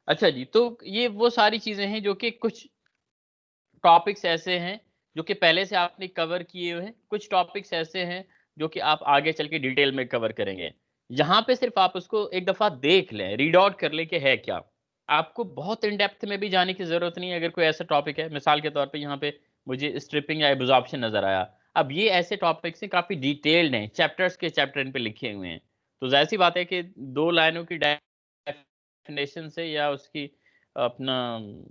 अच्छा जी, तो ये वो सारी चीजें हैं जो कि कुछ टॉपिक्स ऐसे हैं जो कि पहले से आपने कवर किए हुए हैं, कुछ टॉपिक्स ऐसे हैं जो कि आप आगे चल के डिटेल में कवर करेंगे। यहाँ पे सिर्फ आप उसको एक दफ़ा देख लें, रीड आउट कर लें कि है क्या। आपको बहुत इन डेप्थ में भी जाने की ज़रूरत नहीं है। अगर कोई ऐसा टॉपिक है, मिसाल के तौर पे यहाँ पे मुझे स्ट्रिपिंग या एब्ज़ॉर्प्शन नज़र आया। अब ये ऐसे टॉपिक्स हैं काफ़ी डिटेल्ड हैं, चैप्टर्स के चैप्टर इन पे लिखे हुए हैं। तो ज़ाहिर-सी बात है कि 2 लाइनों की डेफिनेशन से या उसकी अपना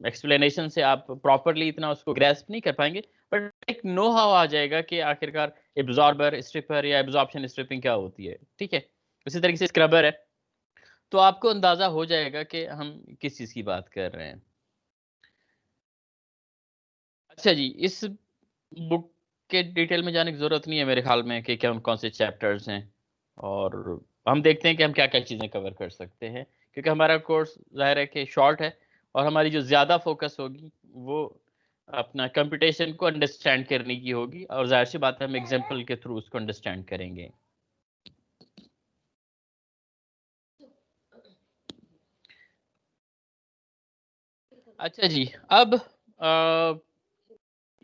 एक्सप्लेनेशन से आप प्रॉपर्ली इतना उसको ग्रैस्प नहीं कर पाएँगे, बट एक नो हाउ आ जाएगा कि आखिरकार एब्ज़ॉर्बर, स्ट्रिपर या एब्ज़ॉर्प्शन स्ट्रिपिंग क्या होती है, ठीक है? उसी तरीके से स्क्रबर है, तो आपको अंदाज़ा हो जाएगा कि हम किस चीज़ की बात कर रहे हैं। अच्छा जी, इस बुक के डिटेल में जाने की ज़रूरत नहीं है मेरे ख़्याल में कि क्या कौन से चैप्टर्स हैं और हम देखते हैं कि हम क्या-क्या चीज़ें कवर कर सकते हैं। क्योंकि हमारा कोर्स ज़ाहिर है कि शॉर्ट है और हमारी जो ज़्यादा फ़ोकस होगी वो अपना कंप्यूटेशन को अंडरस्टैंड करने की होगी और ज़ाहिर-सी बात है हम एग्ज़ाम्पल के थ्रू उसको अंडरस्टैंड करेंगे। अच्छा जी, अब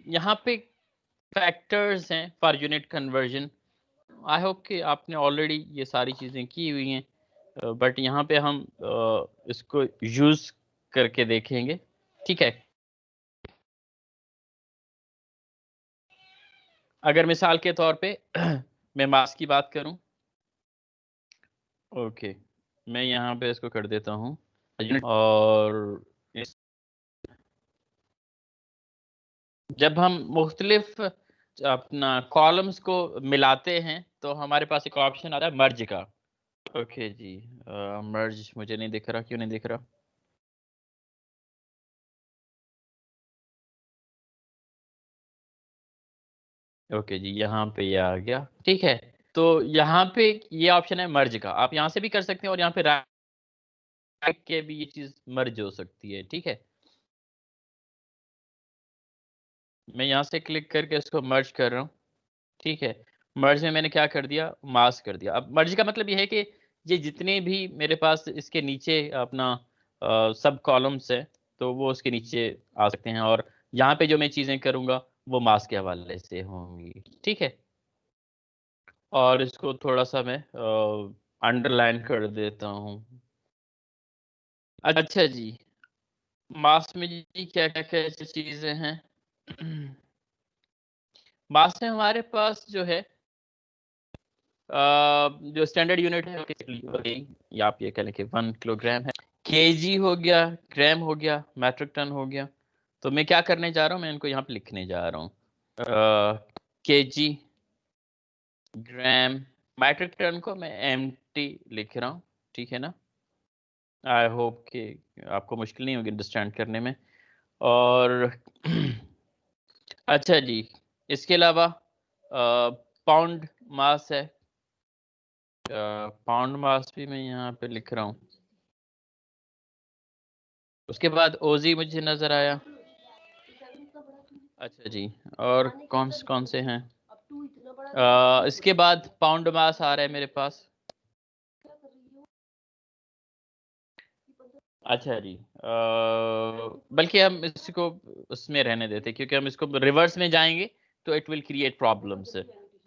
यहाँ पे फैक्टर्स हैं for unit conversion. I hope कि आपने ऑलरेडी ये सारी चीज़ें की हुई हैं, बट यहाँ पे हम इसको यूज़ करके देखेंगे, ठीक है? अगर मिसाल के तौर पे मैं मास की बात करूँ, ओके, मैं यहाँ पे इसको कर देता हूँ और इस जब हम मुख्तलिफ अपना कॉलम्स को मिलाते हैं, तो हमारे पास एक ऑप्शन आता है मर्ज का। ओके जी, मर्ज मुझे नहीं दिख रहा, क्यों नहीं दिख रहा? ओके जी, यहाँ पे ये आ गया, ठीक है। तो यहाँ पे ये ऑप्शन है मर्ज का, आप यहाँ से भी कर सकते हैं और यहाँ पे राइट के भी ये चीज़ मर्ज हो सकती है, ठीक है। मैं यहाँ से क्लिक करके इसको मर्ज कर रहा हूँ, ठीक है। मर्ज में मैंने क्या कर दिया, मास्क कर दिया। अब मर्ज का मतलब ये है कि ये जितने भी मेरे पास इसके नीचे अपना सब कॉलम्स हैं, तो वो उसके नीचे आ सकते हैं और यहाँ पे जो मैं चीज़ें करूँगा, वो मास्क के हवाले से होंगी, ठीक है। और इसको थोड़ा-सा मैं अंडरलाइन कर देता हूँ। अच्छा जी, मास में जी क्या-क्या ऐसी चीज़ें हैं? मास में हमारे पास जो है जो स्टैंडर्ड यूनिट है वही या आप ये कह लें कि 1 किलोग्राम है। केजी हो गया, ग्राम हो गया, मेट्रिक टन हो गया। तो मैं क्या करने जा रहा हूँ, मैं इनको यहाँ पे लिखने जा रहा हूँ। केजी, ग्राम, मेट्रिक टन को मैं एमटी लिख रहा हूँ, ठीक है ना? आई होप कि आपको मुश्किल नहीं होगी अंडरस्टैंड करने में। और अच्छा जी, इसके अलावा पाउंड मास है, पाउंड मास भी मैं यहाँ पे लिख रहा हूँ। उसके बाद ओजी मुझे नज़र आया। अच्छा जी, और कौन से हैं? इसके बाद पाउंड मास आ रहा है मेरे पास। अच्छा जी, बल्कि हम इसको उसमें रहने देते हैं क्योंकि हम इसको रिवर्स में जाएँगे तो इट विल क्रिएट प्रॉब्लम्स।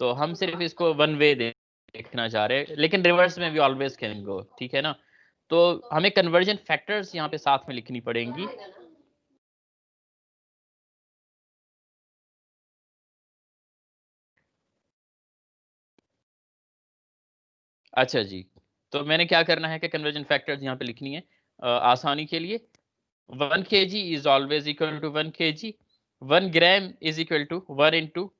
तो हम सिर्फ़ इसको वन वे देखना चाह रहे हैं, लेकिन रिवर्स में वी ऑलवेज़ कैन गो, ठीक है ना? तो हमें कन्वर्जन फैक्टर्स यहाँ पे साथ में लिखनी पड़ेंगी। अच्छा जी, तो मैंने क्या करना है कि कन्वर्जन फैक्टर्स यहाँ पे लिखनी है आसानी के लिए। 1 kg is always equal to 1 kg, 1 gram is equal to 1 into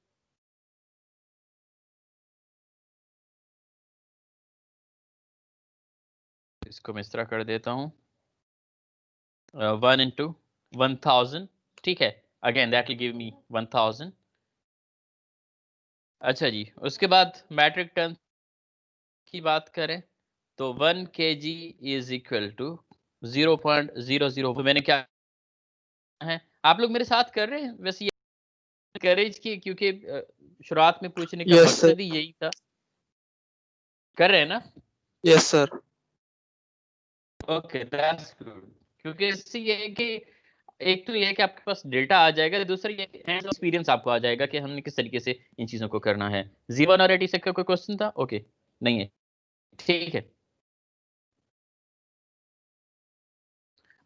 इसको मैं इस तरह कर देता हूँ 1 इंटू 1000, ठीक है? Again that will give me 1000। अच्छा जी, उसके बाद मेट्रिक टन की बात करें तो 1 केजी इज़ इक्वल टू 0.00, तो मैंने क्या है, आप लोग मेरे साथ कर रहे हैं? वैसे ये करेज की क्योंकि शुरुआत में पूछने का यस सर, मकसद ही यही था। कर रहे हैं ना? Yes sir. Okay, that's good. क्योंकि इससे ये है कि एक तो ये है कि आपके पास डेटा आ जाएगा, दूसरा ये एक्सपीरियंस आपको आ जाएगा कि हमने किस तरीके से इन चीजों को करना है। जीवन और 86 का कोई क्वेश्चन था? ओके, नहीं है, ठीक है।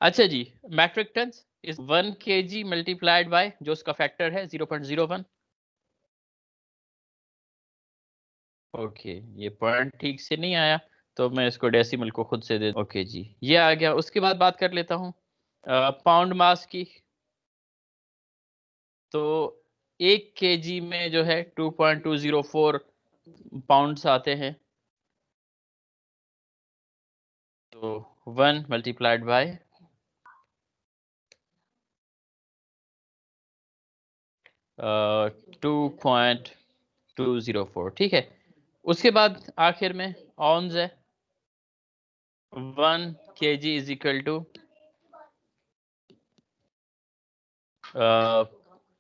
अच्छा जी, metric tons is 1 kg multiplied by जो उसका फैक्टर है 0.01। ओके, ये पॉइंट ठीक से नहीं आया तो मैं इसको डेसिमल को खुद से दे। ओके जी, ये आ गया। उसके बाद बात कर लेता हूँ पाउंड मास की। तो 1 kg में जो है 2.204 पाउंड्स आते हैं। तो 1 मल्टीप्लाइड बाय 2.204, ठीक है। उसके बाद आखिर में ऑन्स है 1 kg is equal to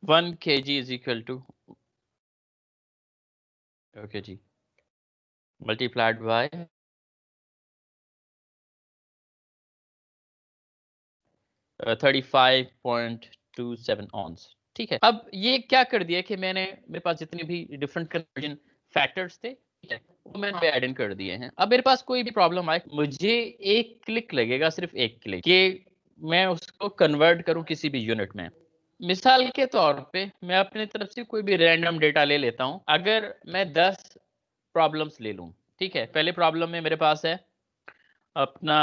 1 kg is equal to, okay ji, multiplied by 35.27 ounce, ठीक है। अब ये क्या कर दिया कि मैंने, मेरे पास जितने भी डिफरेंट कन्वर्जन फैक्टर्स थे, ठीक है, वो मैंने ऐड इन कर दिए हैं। अब मेरे पास कोई भी प्रॉब्लम आए, मुझे एक क्लिक लगेगा, सिर्फ एक क्लिक, कि मैं उसको कन्वर्ट करूं किसी भी यूनिट में। मिसाल के तौर पे मैं अपने तरफ से कोई भी रैंडम डेटा ले लेता हूं। अगर मैं 10 प्रॉब्लम्स ले लूं, ठीक है, पहले प्रॉब्लम में मेरे पास है अपना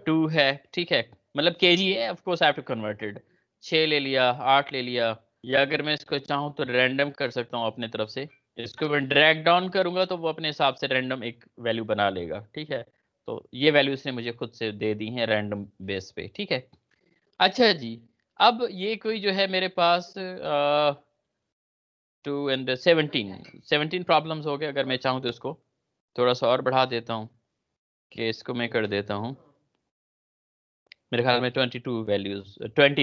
2 है, ठीक है, मतलब केजी है, of course I have to converted. 6 ले लिया, 8 ले लिया, या अगर मैं इसको चाहूँ तो रैंडम कर सकता हूँ अपने तरफ से। इसको मैं ड्रैग डाउन करूंगा तो वो अपने हिसाब से रैंडम एक वैल्यू बना लेगा, ठीक है। तो ये वैल्यू इसने मुझे खुद से दे दी है रैंडम बेस पे, ठीक है। अच्छा जी, अब ये कोई जो है मेरे पास 2 एंड 17 प्रॉब्लम्स हो गए। अगर मैं चाहूँ तो इसको थोड़ा सा और बढ़ा देता हूँ, कि इसको मैं कर देता हूँ, मेरे ख्याल में 20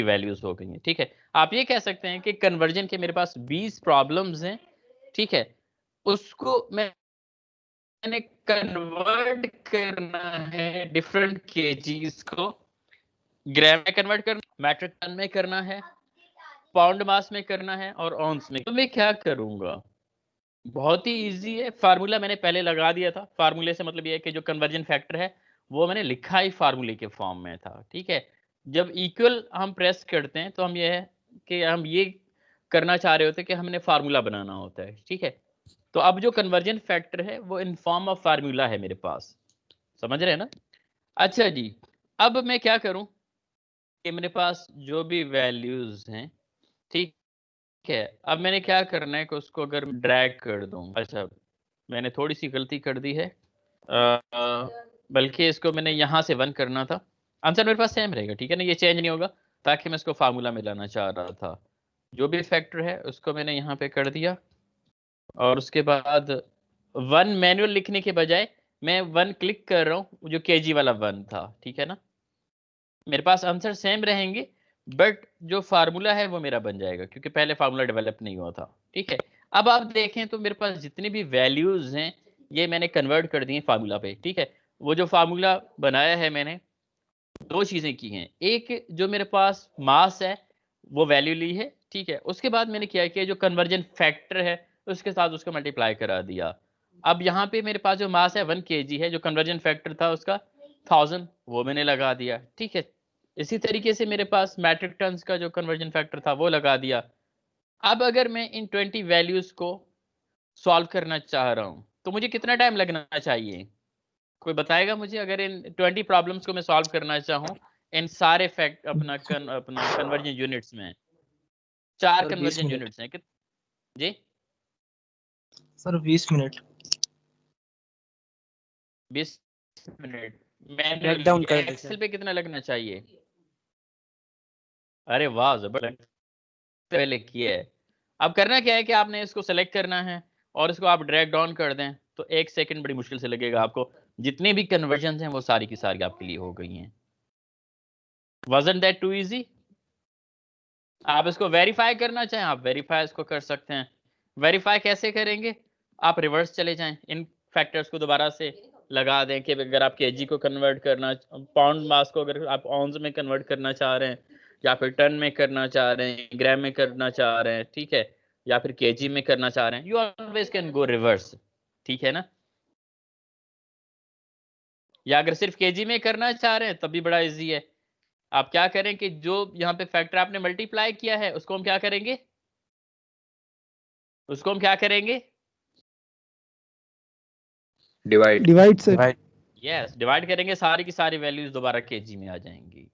वैल्यूज हो गई हैं, ठीक है। आप ये कह सकते हैं कि कन्वर्जन के मेरे पास 20 प्रॉब्लम्स हैं, ठीक है। उसको मैंने कन्वर्ट करना है डिफरेंट केजीज को, ग्राम में कन्वर्ट करना, मैट्रिक टन में करना है, पाउंड मास में करना है, और ऑन्स में। तो मैं क्या करूंगा, बहुत ही इजी है। फार्मूला मैंने पहले लगा दिया था। फार्मूले से मतलब ये है कि जो कन्वर्जन फैक्टर है वो मैंने लिखा ही फार्मूले के फॉर्म में था, ठीक है। जब इक्वल हम प्रेस करते हैं तो हम ये है कि हम ये करना चाह रहे होते हैं कि हमने फार्मूला बनाना होता है, ठीक है। तो अब जो कन्वर्जन फैक्टर है वो इन फॉर्म ऑफ फार्मूला है मेरे पास, समझ रहे हैं ना। अच्छा जी, अब मैं क्या करूं कि मेरे पास जो भी वैल्यूज हैं, ठीक है, अब मैंने क्या करना है कि उसको अगर ड्रैग कर दूं। अच्छा, मैंने थोड़ी सी गलती कर दी है, बल्कि इसको मैंने यहाँ से 1 करना था। आंसर मेरे पास सेम रहेगा, ठीक है ना, ये चेंज नहीं होगा, ताकि मैं इसको फार्मूला में लाना चाह रहा था। जो भी फैक्टर है उसको मैंने यहाँ पे कर दिया, और उसके बाद 1 मैनुअल लिखने के बजाय मैं 1 क्लिक कर रहा हूँ, जो केजी वाला 1 था, ठीक है ना। मेरे पास आंसर सेम रहेंगे, बट जो फार्मूला है वो मेरा बन जाएगा, क्योंकि पहले फार्मूला डेवलप नहीं हुआ था, ठीक है। अब आप देखें तो मेरे पास जितनी भी वैल्यूज हैं ये मैंने कन्वर्ट कर दी हैं फार्मूला पे, ठीक है। वो जो फार्मूला बनाया है मैंने, 2 चीजें की हैं। एक, जो मेरे पास मास है वो वैल्यू ली है, ठीक है। उसके बाद मैंने क्या किया, जो कन्वर्जन फैक्टर है उसके साथ उसको मल्टीप्लाई करा दिया। अब यहाँ पे मेरे पास जो मास है 1 kg है, जो कन्वर्जन फैक्टर था उसका 1000, वो मैंने लगा दिया, ठीक है। इसी तरीके से मेरे पास मैट्रिक टन्स का जो कन्वर्जन फैक्टर था वो लगा दिया। अब अगर मैं इन 20 वैल्यूज को सॉल्व करना चाह रहा हूं तो मुझे कितना टाइम लगना चाहिए, कोई बताएगा मुझे। अगर इन 20 प्रॉब्लम्स को मैं सॉल्व करना चाहूं इन सारे फैक्ट अपना कन्वर्जन यूनिट्स में, 4 सर 20 कन्वर्जन मिनट यूनिट्स हैं जी। Sir 20 minute 20 minute break manually, down कर दे एक्सेल सर। पे कितना लगना चाहिए? अरे वाह, जबरदस्त, पहले किया है। अब करना क्या है कि आपने इसको सेलेक्ट करना है और इसको आप ड्रैग डाउन कर दें, तो 1 सेकंड बड़ी मुश्किल से लगेगा आपको। जितने भी कन्वर्जन हैं वो सारी की सारी आपके लिए हो गई हैं। Wasn't that too easy? आप इसको वेरीफाई करना चाहें, आप वेरीफाई इसको कर सकते हैं। वेरीफाई कैसे करेंगे, आप रिवर्स चले जाएं, इन फैक्टर्स को दोबारा से लगा दें कि अगर आप केजी को कन्वर्ट करना, पाउंड मास को अगर आप ऑन्स में कन्वर्ट करना चाह रहे हैं, या फिर टन में करना चाह रहे हैं, ग्राम में करना चाह रहे हैं, ठीक है, या फिर केजी में करना चाह रहे हैं, you always can go reverse, ठीक है ना। या अगर सिर्फ केजी में करना चाह रहे हैं तब भी बड़ा इजी है। आप क्या करें कि जो यहाँ पे फैक्टर आपने मल्टीप्लाई किया है उसको हम क्या करेंगे, उसको हम क्या करेंगे, डिवाइड सर। यस डिवाइड करेंगे, सारी की सारी वैल्यूज दोबारा केजी में आ जाएंगी।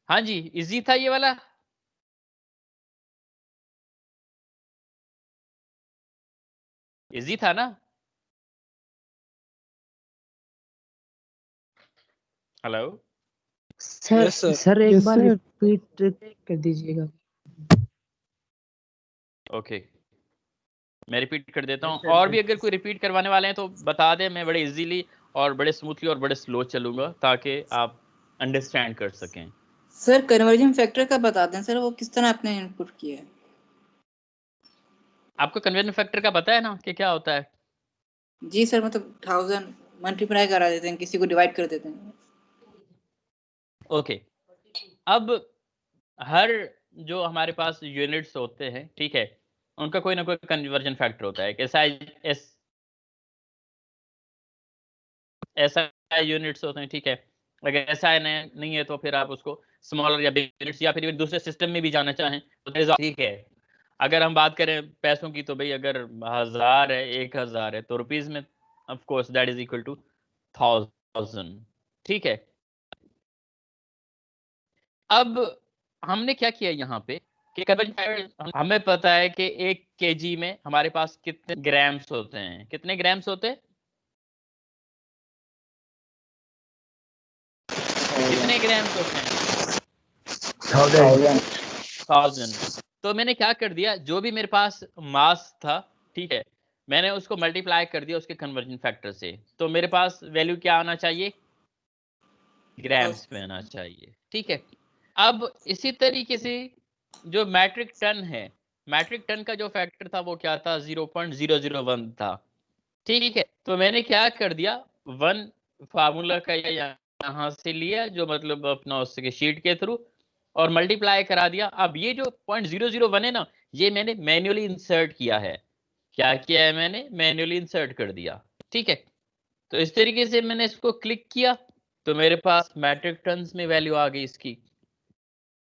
हाँ जी, इजी था ये वाला। इजी था ना। Hello sir Yes, sir. Sir एक Yes, बार sir. रिपीट कर दीजिएगा। ओके मैं रिपीट कर देता हूँ, और भी अगर कोई रिपीट करवाने वाले हैं तो बता दें, मैं बड़े इजीली और बड़े स्मूथली और बड़े स्लो चलूंगा ताकि आप अंडरस्टैंड कर सकें। सर कन्वर्जन फैक्टर का बता दें सर, वो किस तरह आपने इनपुट किया है? आपको कन्वर्जन फैक्टर का पता है ना कि क्या होता है? जी सर, मतलब 1000 मल्टीप्लाई करा देते हैं, किसी को डिवाइड कर देते हैं। ओके अब हर जो हमारे पास यूनिट्स होते हैं, ठीक है, उनका कोई ना कोई कन्वर्जन फैक्टर होता है। ऐसा यूनिट्स होते हैं, ठीक है। अगर ऐसा नहीं है तो फिर आप उसको स्मॉलर या बिग यूनिट्स या फिर दूसरे सिस्टम में भी जाना चाहें तो ठीक है। अगर हम बात करें पैसों की तो भाई अगर 1000 है, 1000 है तो रुपीज में of course that is equal to 1000, ठीक है। अब हमने क्या किया यहाँ पे कि कन्वर्जन, हमें पता है कि 1 केजी में हमारे पास कितने ग्राम्स होते हैं, कितने ग्राम्स होते हैं, कितने ग्राम्स होते हैं, 1000। तो मैंने क्या कर दिया, जो भी मेरे पास मास था, ठीक है, मैंने उसको मल्टीप्लाई कर दिया उसके कन्वर्जन फैक्टर से, तो मेरे पास वैल्यू क्या आना चाहिए, ग्राम्स में आना चाहिए, ठीक है। अब इसी तरीके से जो मैट्रिक टन है, मैट्रिक टन का जो फैक्टर था वो क्या था, 0.001 था, ठीक है। तो मैंने क्या कर दिया, 1 फार्मूला का यहाँ से लिया, जो मतलब अपना उसके शीट के थ्रू, और मल्टीप्लाई करा दिया। अब ये जो 0.001 है ना, ये मैंने मैन्युअली इंसर्ट किया है। क्या किया है मैंने, मैन्युअली इंसर्ट कर दिया, ठीक है। तो इस तरीके से मैंने इसको क्लिक किया तो मेरे पास मैट्रिक टन्स में वैल्यू आ गई इसकी।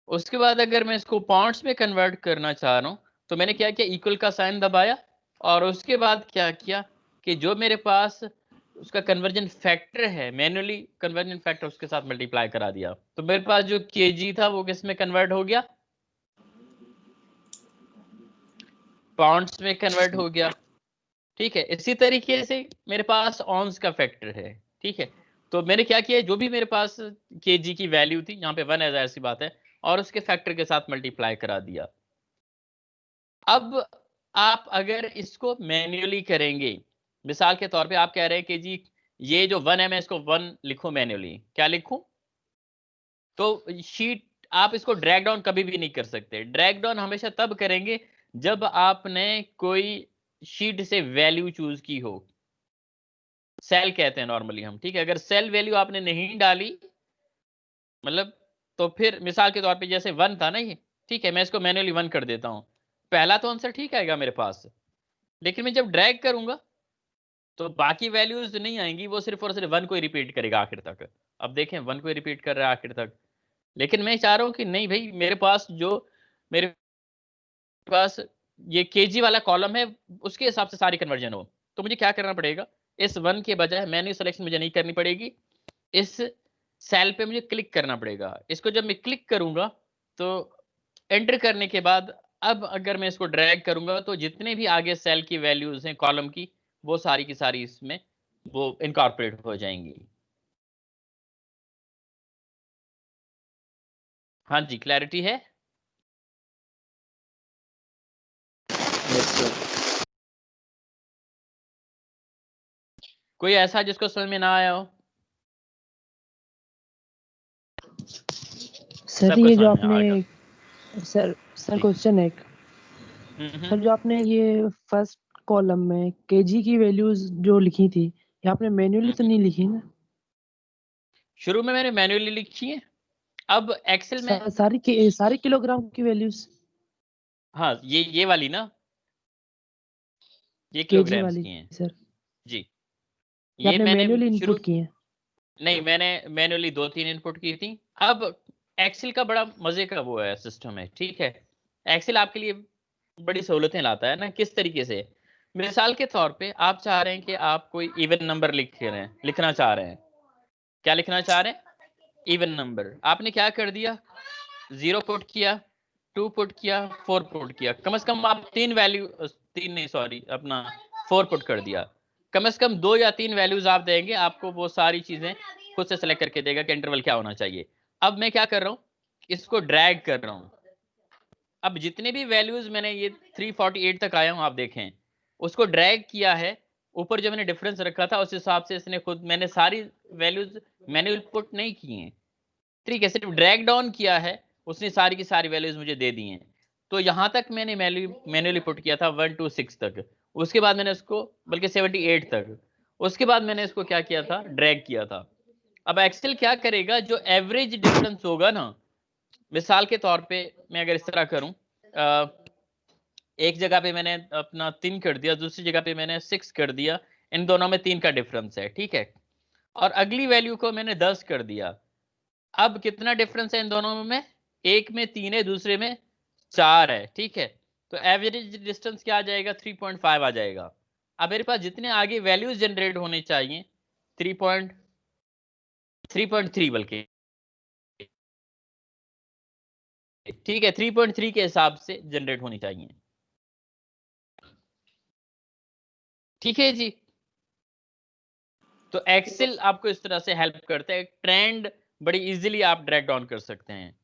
उसके बाद अगर मैं इसको पाउंड्स में कन्वर्ट करना चाह रहा हूँ तो मैंने क्या किया, इक्वल का साइन दबाया, और उसके बाद क्या किया कि जो मेरे पास उसका कन्वर्जन फैक्टर है, मैन्युअली कन्वर्जन फैक्टर उसके साथ मल्टीप्लाई करा दिया, तो मेरे पास जो केजी था वो किस में कन्वर्ट हो गया, पाउंड्स में कन्वर्ट हो गया, ठीक है। इसी तरीके से मेरे पास ऑन्स का फैक्टर है, ठीक है। तो मैंने क्या किया, जो भी मेरे पास केजी की वैल्यू थी, यहाँ पे 1 है, ऐसी बात है, और उसके फैक्टर के साथ मल्टीप्लाई करा दिया। अब आप अगर इसको मैन्युअली करेंगे, मिसाल के तौर पे आप कह रहे हैं कि जी ये जो 1 है मैं इसको 1 लिखूं मैन्युअली, क्या लिखूं, तो शीट आप इसको ड्रैग डाउन कभी भी नहीं कर सकते। ड्रैग डाउन हमेशा तब करेंगे जब आपने कोई शीट से वैल्यू चूज की हो, सेल कहते हैं नॉर्मली हम, ठीक है। अगर सेल वैल्यू आपने नहीं डाली, मतलब, तो फिर मिसाल के तौर पे जैसे 1 था ना ये, ठीक है, मैं इसको मैन्युअली 1 कर देता हूं, पहला तो आंसर ठीक आएगा मेरे पास, लेकिन मैं जब ड्रैग करूंगा तो बाकी वैल्यूज नहीं आएंगी, वो सिर्फ और सिर्फ 1 को ही रिपीट करेगा आखिर तक। अब देखें 1 को ही रिपीट कर रहा है आखिर तक, लेकिन मैं चाह रहा हूं कि नहीं भाई, मेरे पास जो मेरे पास ये केजी वाला कॉलम है उसके हिसाब से सारी कन्वर्जन हो, तो मुझे क्या करना पड़ेगा, इस 1 के बजाय मेन्यू सिलेक्शन मुझे नहीं करनी पड़ेगी, इस सेल पे मुझे क्लिक करना पड़ेगा। इसको जब मैं क्लिक करूंगा तो एंटर करने के बाद अब अगर मैं इसको ड्रैग करूंगा तो जितने भी आगे सेल की वैल्यूज हैं कॉलम की, वो सारी की सारी इसमें वो इनकॉर्पोरेट हो जाएंगी। हाँ जी, क्लैरिटी है? कोई ऐसा जिसको समझ में ना आया हो? सर ये जो आपने सर क्वेश्चन है एक, सर जो आपने ये फर्स्ट कॉलम में केजी की वैल्यूज जो लिखी थी ये आपने मैन्युअली तो नहीं लिखी ना? शुरू में मैंने मैन्युअली लिखी है, अब एक्सेल में सारी किलोग्राम की वैल्यूज हाँ ये वाली ना, ये केजी किलोग्राम्स वाली की हैं सर। जी। ये आपने मैंने मैन्युअली शुरू इनपुट की है? नहीं, मैंने मैन्युअली 2-3 इनपुट की थी। अब एक्सेल का बड़ा मजे का वो है सिस्टम है, ठीक है। एक्सेल आपके लिए बड़ी सहूलतें लाता है ना, किस तरीके से, मिसाल के तौर पे आप चाह रहे हैं कि आप कोई इवन नंबर लिखना चाह रहे हैं। क्या लिखना चाह रहे हैं? Even number. आपने क्या कर दिया, 0 पुट किया, 2 पुट किया, 4 पुट किया। कम से कम आप 4 पुट कर दिया। कम से कम 2 या 3 वैल्यूज आप देंगे, आपको वो सारी चीजें खुद से सेलेक्ट करके देगा कि इंटरवल क्या होना चाहिए। अब मैं क्या कर रहा हूँ, इसको ड्रैग कर रहा हूँ। अब जितने भी वैल्यूज मैंने ये 348 तक आया हूँ, आप देखें उसको ड्रैग किया है ऊपर, जो मैंने डिफरेंस रखा था उस हिसाब से इसने खुद, मैंने सारी वैल्यूज मैन्युअल पुट नहीं की हैं, ठीक है, सिर्फ ड्रैग डाउन किया है, उसने सारी की सारी वैल्यूज मुझे दे दी हैं। तो यहां तक मैंने मैन्युअली पुट किया था 1 to 6 तक, उसके बाद मैंने उसको, बल्कि 78 तक, उसके बाद मैंने इसको क्या किया था, ड्रैग किया था। अब एक्सेल क्या करेगा, जो एवरेज डिफरेंस होगा ना, मिसाल के तौर पे मैं अगर इस तरह करूं, एक जगह पे मैंने अपना 3 कर दिया, दूसरी जगह पे मैंने 6 कर दिया, इन दोनों में 3 का डिफरेंस है, ठीक है, और अगली वैल्यू को मैंने 10 कर दिया। अब कितना डिफरेंस है इन दोनों में, एक में 3 है, दूसरे में 4 है, ठीक है। तो एवरेज डिस्टेंस क्या आ जाएगा, 3.5 आ जाएगा। अब मेरे पास जितने आगे वैल्यूज जनरेट होने चाहिए 3.3 बल्कि, ठीक है, 3.3 के हिसाब से जनरेट होनी चाहिए, ठीक है जी। तो एक्सेल आपको इस तरह से हेल्प करता है, ट्रेंड बड़ी इजीली आप ड्रैग डाउन कर सकते हैं।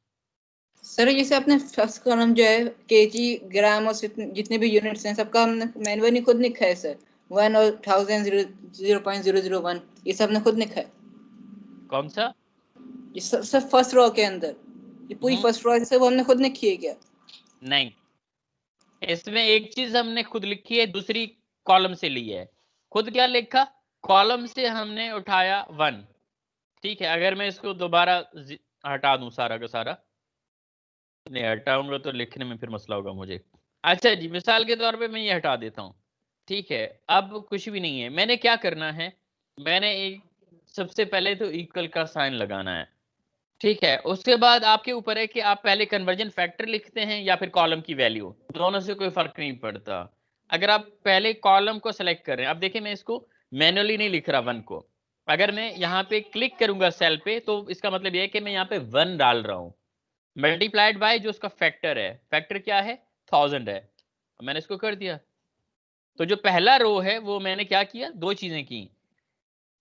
सर जैसे आपने फर्स्ट कॉलम जो है केजी ग्राम और जितने भी यूनिट्स हैं सबका हमने मैन्युअली खुद लिखा है सर, 1 और 1000 0.001 ये सब ने खुद लिखा है। कौन सा? ये सब फर्स्ट रो के अंदर, ये पूरी फर्स्ट रो है सब हमने खुद लिखी है क्या? नहीं, इसमें एक चीज हमने खुद लिखी है, दूसरी कॉलम से ली है। खुद क्या लिखा, कॉलम से हमने उठाया 1, ठीक है। अगर मैं इसको दोबारा हटा दूं सारा का सारा, नहीं हटाऊंगा तो लिखने में फिर मसला होगा मुझे। अच्छा जी, मिसाल के तौर पे मैं ये हटा देता हूँ, ठीक है। अब कुछ भी नहीं है, मैंने क्या करना है, मैंने एक सबसे पहले तो इक्वल का साइन लगाना है, ठीक है। उसके बाद आपके ऊपर है कि आप पहले कन्वर्जन फैक्टर लिखते हैं या फिर कॉलम की वैल्यू, दोनों से कोई फर्क नहीं पड़ता। अगर आप पहले कॉलम को सेलेक्ट कर रहे हैं, अब देखिए मैं इसको मैनुअली नहीं लिख रहा 1 को, अगर मैं यहाँ पे क्लिक करूंगा सेल पे तो इसका मतलब यह है कि मैं यहाँ पे 1 डाल रहा हूँ, मल्टीप्लाइड बाय जो उसका फैक्टर है, फैक्टर क्या है, 1000 है, मैंने इसको कर दिया। तो जो पहला रो है वो मैंने क्या किया, 2 चीजें की,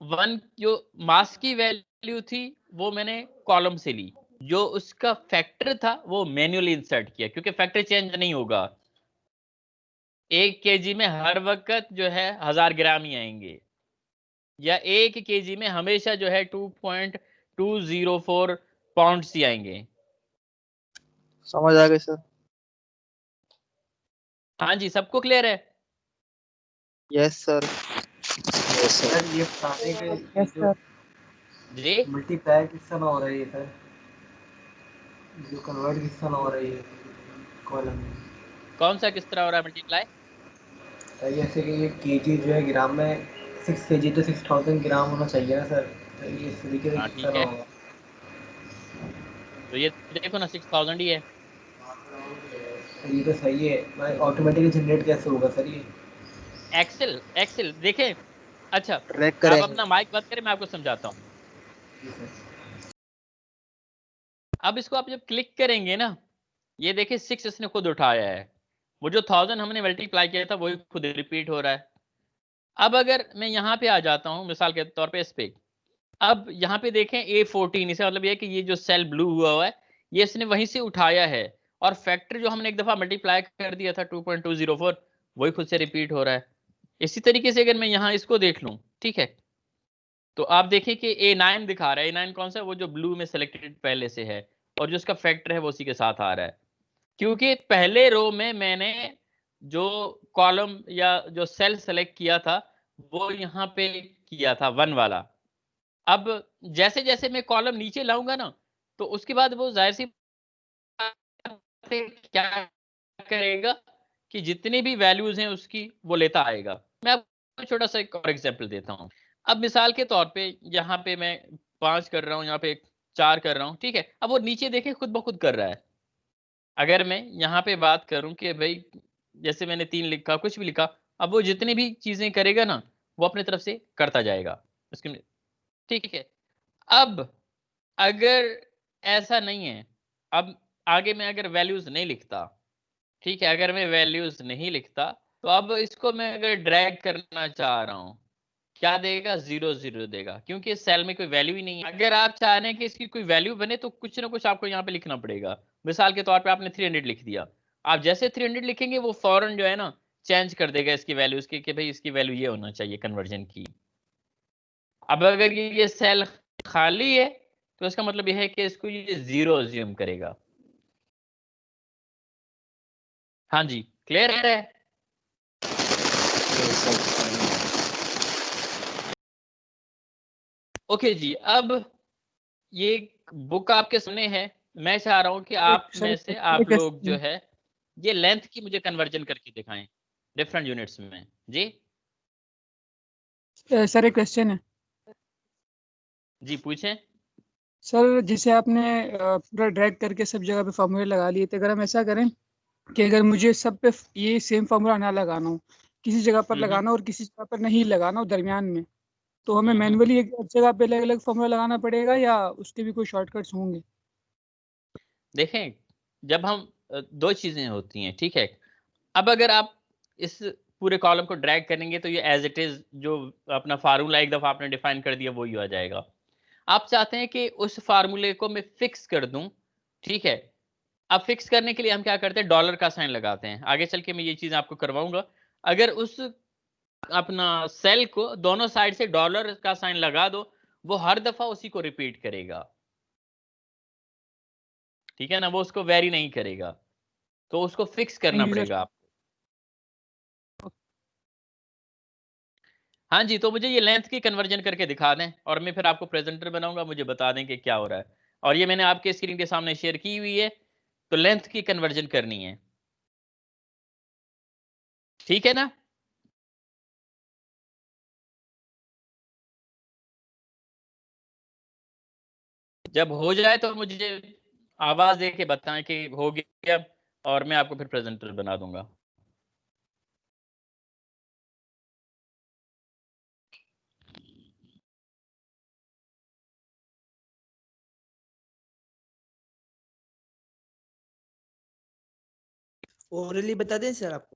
1 जो मास की वैल्यू थी वो मैंने कॉलम से ली, जो उसका फैक्टर था वो मैन्युअली इंसर्ट किया, क्योंकि फैक्टर चेंज नहीं होगा। 1 केजी में हर वक्त जो है 1000 ग्राम ही आएंगे, या 1 केजी में हमेशा जो है 2.204 पाउंड्स ही आएंगे। समझ आ गई सर। हाँ जी, सबको क्लियर है? Yes sir. सर ये बताने के यस सर। जी, मल्टीप्लाई किस तरह हो रही है सर, जो कन्वर्ट किस तरह हो रही है कॉलम में? कौन सा किस तरह हो रहा है मल्टीप्लाई? सर जैसे कि ये केजी जो है ग्राम में 6 केजी तो 6000 ग्राम होना चाहिए ना सर, तो ये इस तरीके से हाँ किस ठीक तरह है, होगा? तो ये देखो ना 6000 ही है। सर ये तो सही है, मैं ऑटोमेटिकली जनरेट कैसे होगा सर ये? एक्सेल एक्सेल देखें। अच्छा, ट्रैक आप करेंगे। अपना माइक बंद करें, मैं आपको समझाता हूँ। जी सर। अब इसको आप जब क्लिक करेंगे ना, ये देखिए 6 इसने खुद उठाया है, वो जो 1000 हमने मल्टीप्लाई किया था वही खुद रिपीट हो रहा है। अब अगर मैं यहाँ पे आ जाता हूँ मिसाल के तौर पे इस पे, अब यहाँ पे देखें A14, इसे मतलब ये कि ये जो सेल ब्लू हुआ है ये इसने वहीं से उठाया है, और फैक्टर जो हमने एक दफा मल्टीप्लाई कर दिया था 2.204 वही खुद से रिपीट हो रहा है। इसी तरीके से अगर मैं यहाँ इसको देख लूँ, ठीक है, तो आप देखें कि A9 दिखा रहा है। A9 कौन सा है, वो जो ब्लू में सिलेक्टेड पहले से है, और जो उसका फैक्टर है वो उसी के साथ आ रहा है, क्योंकि पहले रो में मैंने जो कॉलम या जो सेल सेलेक्ट किया था वो यहाँ पे किया था 1 वाला। अब जैसे जैसे मैं कॉलम नीचे लाऊंगा ना, तो उसके बाद वो जाहिर सी बात है क्या करेगा कि जितनी भी वैल्यूज हैं उसकी वो लेता आएगा। मैं आपको छोटा सा एक और एग्जांपल देता हूँ। अब मिसाल के तौर पे यहाँ पे मैं 5 कर रहा हूँ, यहाँ पे 4 कर रहा हूँ, ठीक है। अब वो नीचे देखे खुद ब खुद कर रहा है। अगर मैं यहाँ पे बात करूं कि भाई जैसे मैंने 3 लिखा, कुछ भी लिखा, अब वो जितनी भी चीजें करेगा ना वो अपने तरफ से करता जाएगा उसके, ठीक है। अब अगर ऐसा नहीं है, अब आगे मैं अगर वैल्यूज नहीं लिखता, ठीक है, अगर मैं वैल्यूज नहीं लिखता तो अब इसको मैं अगर ड्रैग करना चाह रहा हूं, क्या देगा? 0 0 देगा, क्योंकि इस सेल में कोई वैल्यू ही नहीं है। अगर आप चाह रहे हैं कि इसकी कोई वैल्यू बने तो कुछ ना कुछ आपको यहाँ पे लिखना पड़ेगा। मिसाल के तौर पे आपने 300 लिख दिया, आप जैसे 300 लिखेंगे वो फौरन जो है ना चेंज कर देगा इसकी वैल्यूज की कि भाई इसकी वैल्यू ये होना चाहिए कन्वर्जन की। अब अगर ये सेल खाली है तो इसका मतलब यह है कि इसको ये 0 अज्यूम करेगा। हाँ जी, क्लियर है? ओके जी, अब ये बुक आपके सामने है। मैं चाह रहा हूं कि आप में से आप लोग जो है ये लेंथ की मुझे कन्वर्जन करके दिखाएं डिफरेंट यूनिट्स में। जी सर एक क्वेश्चन है जी पूछें। सर। जिसे आपने पूरा ड्रैग करके सब जगह पे फॉर्मूले लगा लिए थे, अगर हम ऐसा करें कि अगर मुझे सब पे ये सेम फार्मूला ना लगाना हो, किसी जगह पर हम्म लगाना हो और किसी जगह पर नहीं लगाना हो दरमियान में, तो हमें हम्म। मैन्युअली एक जगह पे अलग अलग फार्मूला लगाना पड़ेगा या उसके भी कोई शॉर्टकट्स होंगे? देखें, जब हम दो चीजें होती हैं, ठीक है। अब अगर आप इस पूरे कॉलम को ड्रैग करेंगे तो ये एज इट इज जो अपना फार्मूला एक दफा आपने डिफाइन कर दिया वही आ जाएगा। आप चाहते हैं कि उस फार्मूले को मैं फिक्स कर दूं, ठीक है। अब फिक्स करने के लिए हम क्या करते हैं? डॉलर का साइन लगाते हैं। आगे चल के मैं ये चीज आपको करवाऊंगा। अगर उस अपना सेल को दोनों साइड से डॉलर का साइन लगा दो, वो हर दफा उसी को रिपीट करेगा, ठीक है ना, वो उसको वेरी नहीं करेगा। तो उसको फिक्स करना थैंक यू सर। पड़ेगा आपको। हाँ जी, तो मुझे ये लेंथ की कन्वर्जन करके दिखा दें और मैं फिर आपको प्रेजेंटर बनाऊंगा, मुझे बता दें कि क्या हो रहा है। और ये मैंने आपके स्क्रीन के सामने शेयर की हुई है, तो लेंथ की कन्वर्जन करनी है, ठीक है ना। जब हो जाए तो मुझे आवाज दे के बताएं कि हो गया, और मैं आपको फिर प्रेजेंटर बना दूंगा। ओरली बता दें सर आपको?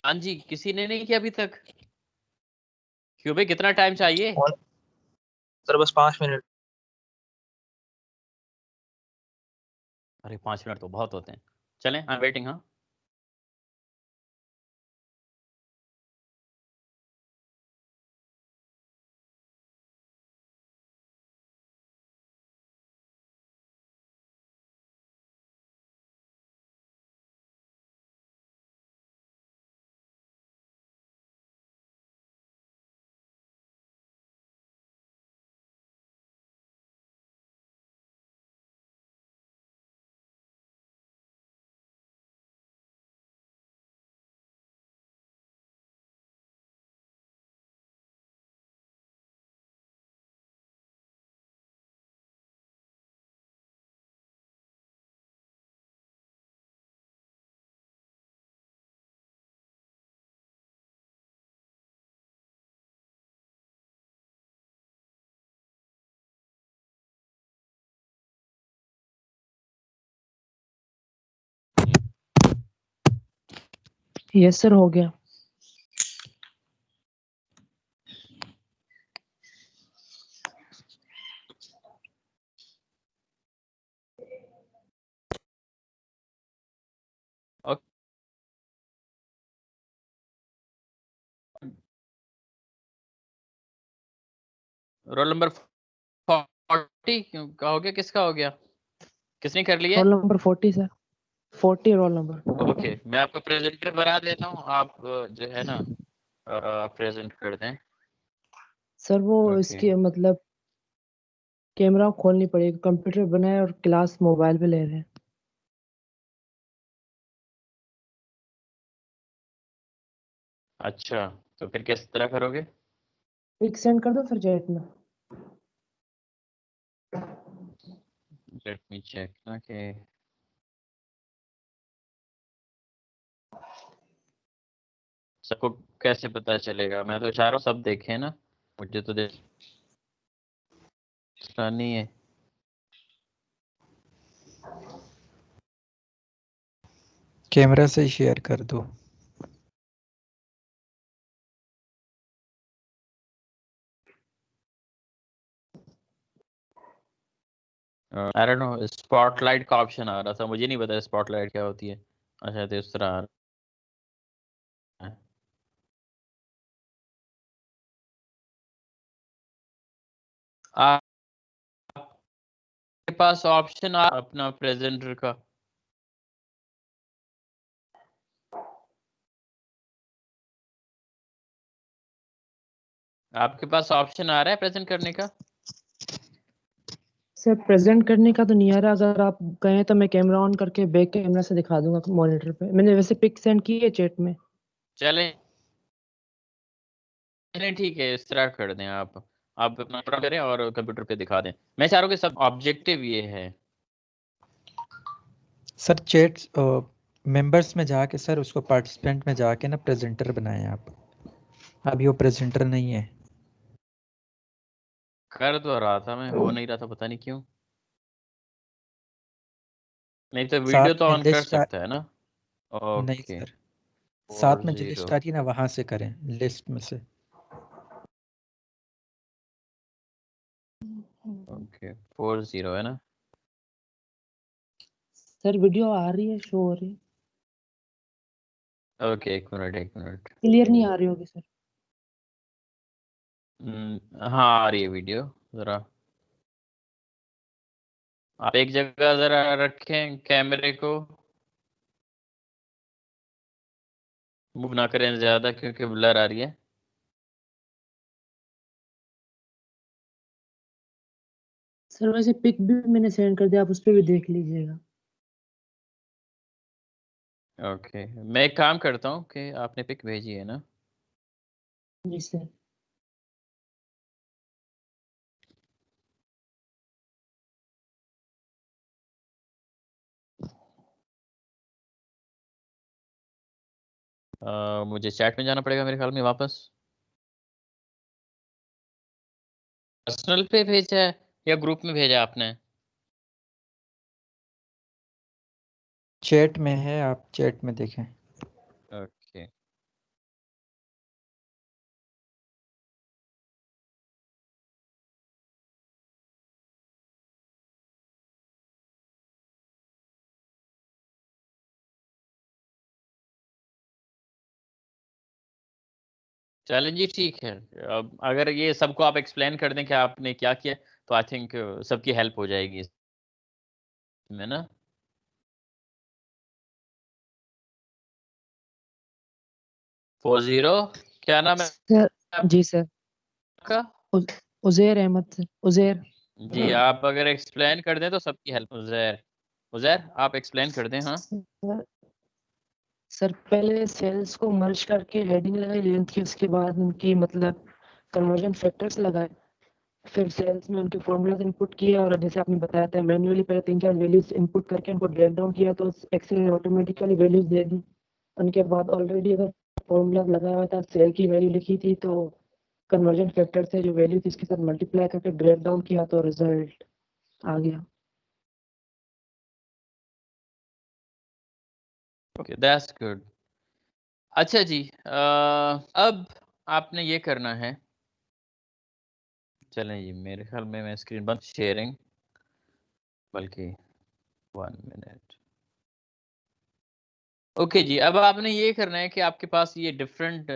हाँ जी, किसी ने नहीं किया अभी तक? क्यों भाई, कितना टाइम चाहिए? सर बस 5 मिनट। अरे 5 मिनट तो बहुत होते हैं। चलें, आई एम वेटिंग। हाँ, यस सर, हो गया। रोल नंबर 40 का हो गया? किसका हो गया? किसने कर लिया? Roll number 40 sir, 40 roll number. Okay, मैं आपको प्रेजेंटर बना देता हूँ, आप जो है ना प्रेजेंट कर दें। सर वो ओके, इसकी मतलब कैमरा खोलनी पड़ेगी, कंप्यूटर बनाए और क्लास मोबाइल पे ले रहे हैं। अच्छा, तो फिर किस तरह करोगे? पिक सेंड कर दो सर चैट में। लेट मी चेक ना कि सबको कैसे पता चलेगा। मैं तो चाह रहा हूँ सब देखें ना, मुझे तो देखना नहीं है। कैमरा से शेयर कर दो। आई डोंट नो, स्पॉटलाइट का ऑप्शन आ रहा था, मुझे नहीं पता स्पॉटलाइट क्या होती है। अच्छा, तो इस तरह आ रहा है। आपके पास ऑप्शन आ अपना प्रेजेंटर का? आपके पास ऑप्शन आ रहा है प्रेजेंट करने का? सर प्रेजेंट करने का तो नहीं आ रहा, अगर आप कहें तो मैं कैमरा ऑन करके बैक कैमरा से दिखा दूंगा मॉनिटर पे। मैंने वैसे पिक सेंड की है चैट में। चलें, चलें ठीक है, इस तरह कर दें। आप अपना प्रोग्राम करें और कंप्यूटर पे दिखा दें। मैं चाह रहा हूँ कि सब ऑब्जेक्टिव ये है। सर चैट मेंबर्स में जाके सर उसको पार्टिसिपेंट में जाके ना प्रेजेंटर बनाएं आप। अभी वो प्रेजेंटर नहीं है। कर तो रहा था मैं, हो नहीं रहा था, पता नहीं क्यों। नहीं तो वीडियो साथ तो में ऑन कर लिस्ट सकता है ना? नहीं ओके, सर, साथ में जो 40। लिस्ट आ रही है ना वहां से करें, लिस्ट में से। ओके, 40 है ना? सर वीडियो आ रही है, शो हो रही है। ओके, एक मिनट एक मिनट। क्लियर नहीं आ रही होगी सर। हाँ, आ रही है वीडियो। जरा आप एक जगह जरा रखें कैमरे को, मूव ना करें ज्यादा क्योंकि ब्लर आ रही है। सर वैसे पिक भी मैंने सेंड कर दिया, आप उस पर भी देख लीजिएगा। ओके, मैं एक काम करता हूँ कि आपने पिक भेजी है ना? जी सर। मुझे चैट में जाना पड़ेगा मेरे ख्याल में वापस। पर्सनल पे भेजा है या ग्रुप में भेजा आपने? चैट में है, आप चैट में देखें। ओके, चलें जी, ठीक है। अब अगर ये सबको आप एक्सप्लेन कर दें कि आपने क्या किया, तो आई थिंक सबकी हेल्प हो जाएगी इसमें ना। फोर जीरो, क्या नाम है सर जी सर, आपका? उजैर अहमद सर, उजैर। जी, आप अगर एक्सप्लेन कर दें तो सबकी हेल्प। उजैर, उजैर आप एक्सप्लेन कर दें। हाँ सर पहले सेल्स को मर्ज करके हेडिंग लगाई लेंथ की, उसके बाद उनकी मतलब कन्वर्जन फैक्टर्स लगाए, फिर सेल्स में उनके फॉर्मूलाज इनपुट किए, और जैसे आपने बताया था मैन्युअली पहले 3-4 वैल्यूज इनपुट करके उनको ब्रेक डाउन किया, तो एक्सेल ने ऑटोमेटिकली वैल्यूज दे दी। उनके बाद ऑलरेडी अगर फॉर्मूला लगाया हुआ था, सेल की वैल्यू लिखी थी, तो कन्वर्जन फैक्टर से जो वैल्यू थी इसके साथ मल्टीप्लाई करके ब्रेक डाउन किया, तो रिजल्ट आ गया। Okay, that's good. अच्छा जी, अब आपने ये करना है। चलें जी, मेरे ख्याल में मैं स्क्रीन बंद शेयरिंग, बल्कि 1 मिनट। ओके जी, अब आपने ये करना है कि आपके पास ये डिफरेंट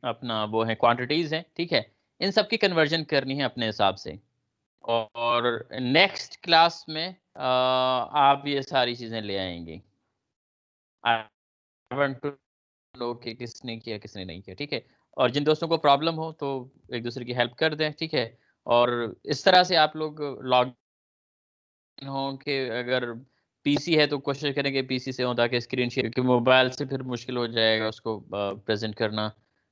अपना वो है क्वांटिटीज हैं, ठीक है। इन सब की कन्वर्जन करनी है अपने हिसाब से, और नेक्स्ट क्लास में आप ये सारी चीजें ले आएंगे। आई वांट टू नो कि किसने किया किसने नहीं किया, ठीक है। और जिन दोस्तों को प्रॉब्लम हो तो एक दूसरे की हेल्प कर दें, ठीक है। और इस तरह से आप लोग लॉग हो कि अगर पीसी है तो कोशिश करें कि पीसी से हो, ताकि स्क्रीन शेयर, क्योंकि मोबाइल से फिर मुश्किल हो जाएगा उसको प्रेजेंट करना।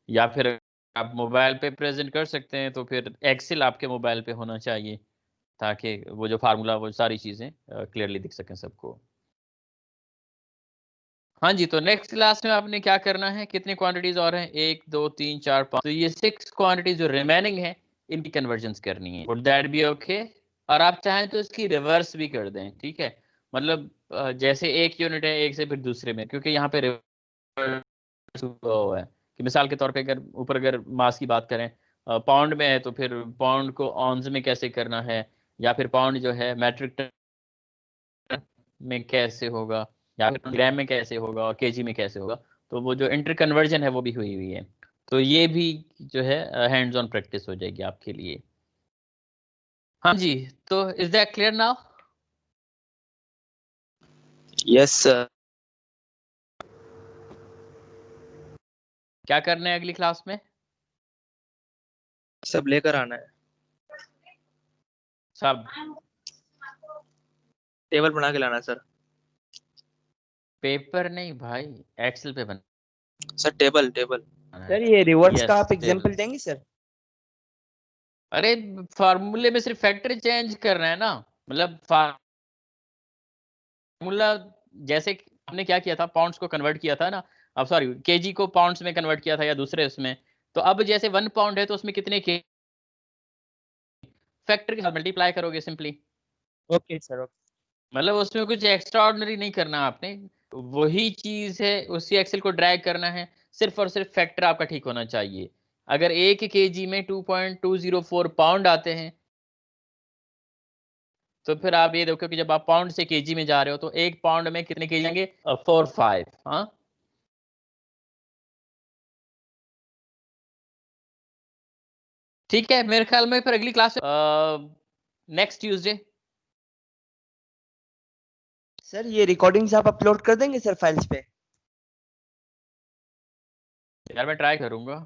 या फिर आप मोबाइल पे प्रेजेंट कर सकते हैं तो फिर एक्सेल आपके मोबाइल पे होना चाहिए, ताकि वो जो फार्मूला वो सारी चीज़ें क्लियरली दिख सकें सबको। हाँ जी, तो नेक्स्ट क्लास में आपने क्या करना है, कितनी क्वांटिटीज और हैं, 1 2 3 4 5, तो ये 6 क्वांटिटीज जो रिमेनिंग है इनकी कन्वर्जन्स करनी है। Would that be okay? और आप चाहें तो इसकी रिवर्स भी कर दें, ठीक है। मतलब जैसे एक यूनिट है एक से फिर दूसरे में, क्योंकि यहाँ पे रिवर्स हुआ है कि मिसाल के तौर पे अगर ऊपर अगर मास की बात करें, पाउंड में है तो फिर पाउंड को ऑन्स में कैसे करना है, या फिर पाउंड जो है मैट्रिक टन में कैसे होगा, या फिर ग्राम में कैसे होगा, और केजी में कैसे होगा। तो वो जो इंटर कन्वर्जन है वो भी हुई हुई है। तो ये भी जो है हैंड्स ऑन प्रैक्टिस हो जाएगी आपके लिए। हाँ जी, तो is that clear now? Yes sir. क्या करना है अगली क्लास में? सब लेकर आना है, सब टेबल बना के लाना है सर। पेपर नहीं भाई, एक्सेल पे बना सर टेबल टेबल। सर ये रिवर्स का Yes, आप एग्जांपल table। देंगे सर? अरे फार्मूले में सिर्फ फैक्टर चेंज करना है ना, मतलब फार्मूला जैसे हमने क्या किया था, पाउंड्स को कन्वर्ट किया था ना, अब सॉरी केजी को पाउंड्स में कन्वर्ट किया था या दूसरे उसमें। तो अब जैसे 1 पाउंड है तो उसमें कितने के फैक्टर के साथ मल्टीप्लाई करोगे सिंपली। Okay sir, okay. मतलब उसमें कुछ एक्स्ट्रा ऑर्डिनरी नहीं करना आपने, वही चीज है, उसी एक्सेल को ड्रैग करना है, सिर्फ और सिर्फ फैक्टर आपका ठीक होना चाहिए। अगर 1 केजी में 2.204 पाउंड आते हैं, तो फिर आप ये देखो कि जब आप पाउंड से केजी में जा रहे हो तो 1 पाउंड में कितने केजी आएंगे, 4-5। हाँ, ठीक है। मेरे ख्याल में फिर अगली क्लास नेक्स्ट ट्यूसडे। सर ये रिकॉर्डिंग्स आप अपलोड कर देंगे सर फाइल्स पे? यार मैं ट्राई करूंगा।